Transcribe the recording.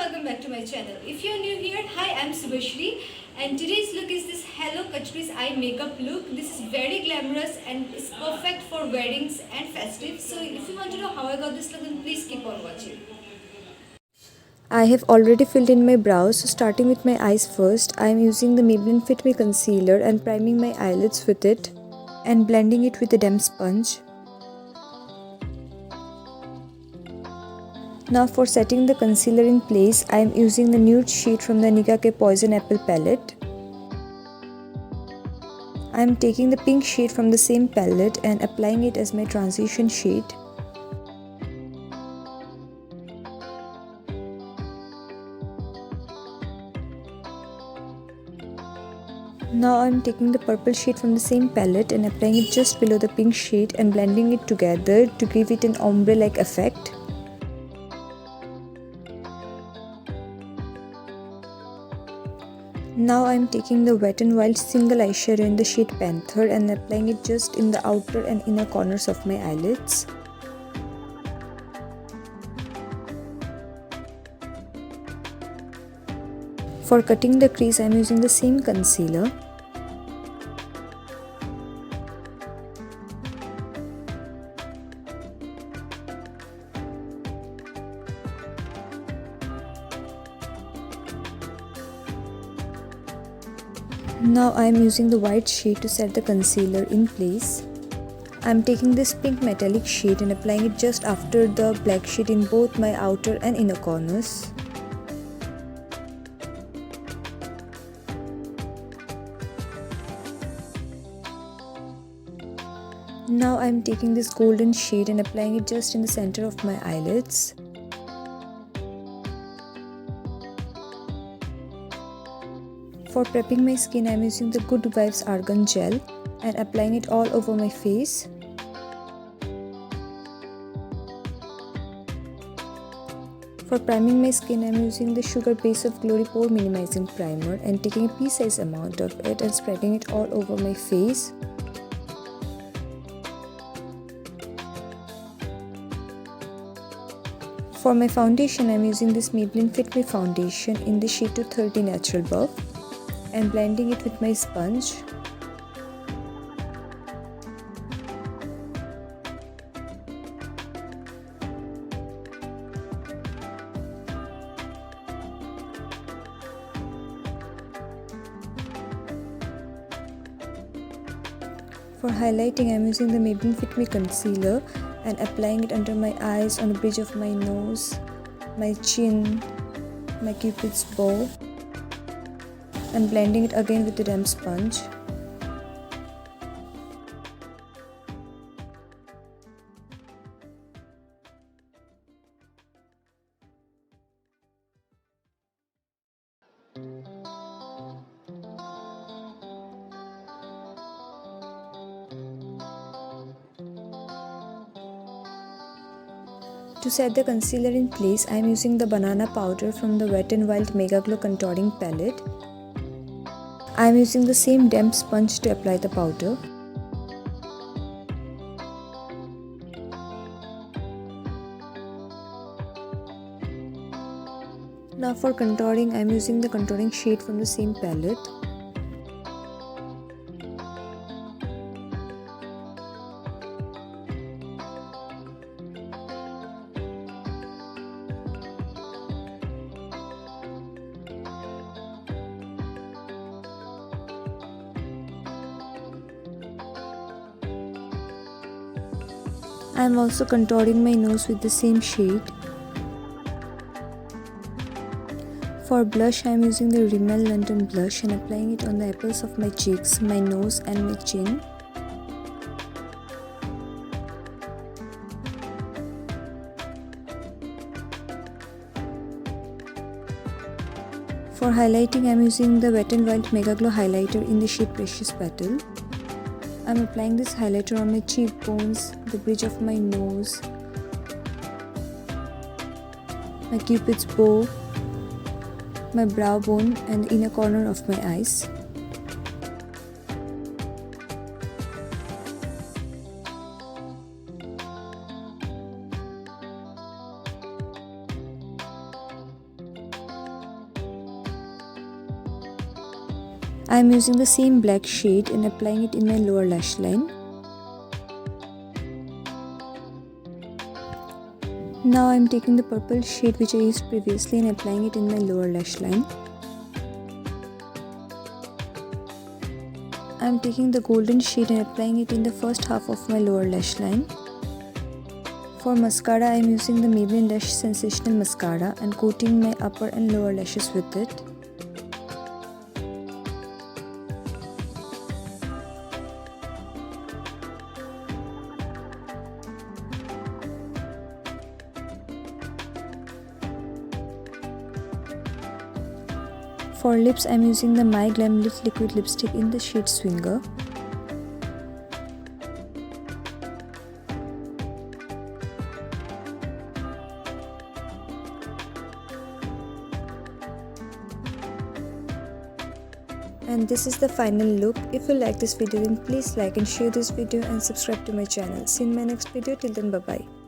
welcome back to my channel. If you're new here, hi, I'm Subhashree and today's look is this Hello Crease Eye makeup look. This is very glamorous and it's perfect for weddings and festive. So if you want to know how I got this look, then please keep on watching. I have already filled in my brows, so starting with my eyes first, I am using the Maybelline Fit Me concealer and priming my eyelids with it and blending it with a damp sponge. Now for setting the concealer in place, I am using the nude shade from the NICKA Poison Apple palette. I am taking the pink shade from the same palette and applying it as my transition shade. Now I am taking the purple shade from the same palette and applying it just below the pink shade and blending it together to give it an ombre-like effect. Now I am taking the Wet n Wild single eyeshadow in the shade Panther and applying it just in the outer and inner corners of my eyelids. For cutting the crease, I am using the same concealer. Now I am using the white shade to set the concealer in place. I am taking this pink metallic shade and applying it just after the black shade in both my outer and inner corners. Now I am taking this golden shade and applying it just in the center of my eyelids. For prepping my skin, I am using the Good Vibes Argan Gel and applying it all over my face. For priming my skin, I am using the Sugar Base of Glory Pore Minimizing Primer and taking a pea-sized amount of it and spreading it all over my face. For my foundation, I am using this Maybelline Fit Me foundation in the shade 230 Natural Buff and blending it with my sponge. For highlighting, I am using the Maybelline Fit Me concealer and applying it under my eyes, on the bridge of my nose, my chin, my cupid's bow, and blending it again with the damp sponge. To set the concealer in place, I am using the banana powder from the Wet n Wild MEGAGLO contouring palette. I am using the same damp sponge to apply the powder. Now for contouring, I am using the contouring shade from the same palette. I am also contouring my nose with the same shade. For blush, I am using the RIMMEL London blush and applying it on the apples of my cheeks, my nose and my chin. For highlighting, I am using the Wet n Wild MEGAGLO highlighter in the shade Precious Petal. I am applying this highlighter on my cheekbones, the bridge of my nose, my cupid's bow, my brow bone and the inner corner of my eyes. I am using the same black shade and applying it in my lower lash line. Now I am taking the purple shade which I used previously and applying it in my lower lash line. I am taking the golden shade and applying it in the first half of my lower lash line. For mascara, I am using the Maybelline Lash Sensational Mascara and coating my upper and lower lashes with it. For lips, I am using the MYGLAMM Lift Liquid Lipstick in the shade Swinger. And this is the final look. If you like this video, then please like and share this video and subscribe to my channel. See you in my next video. Till then, bye bye.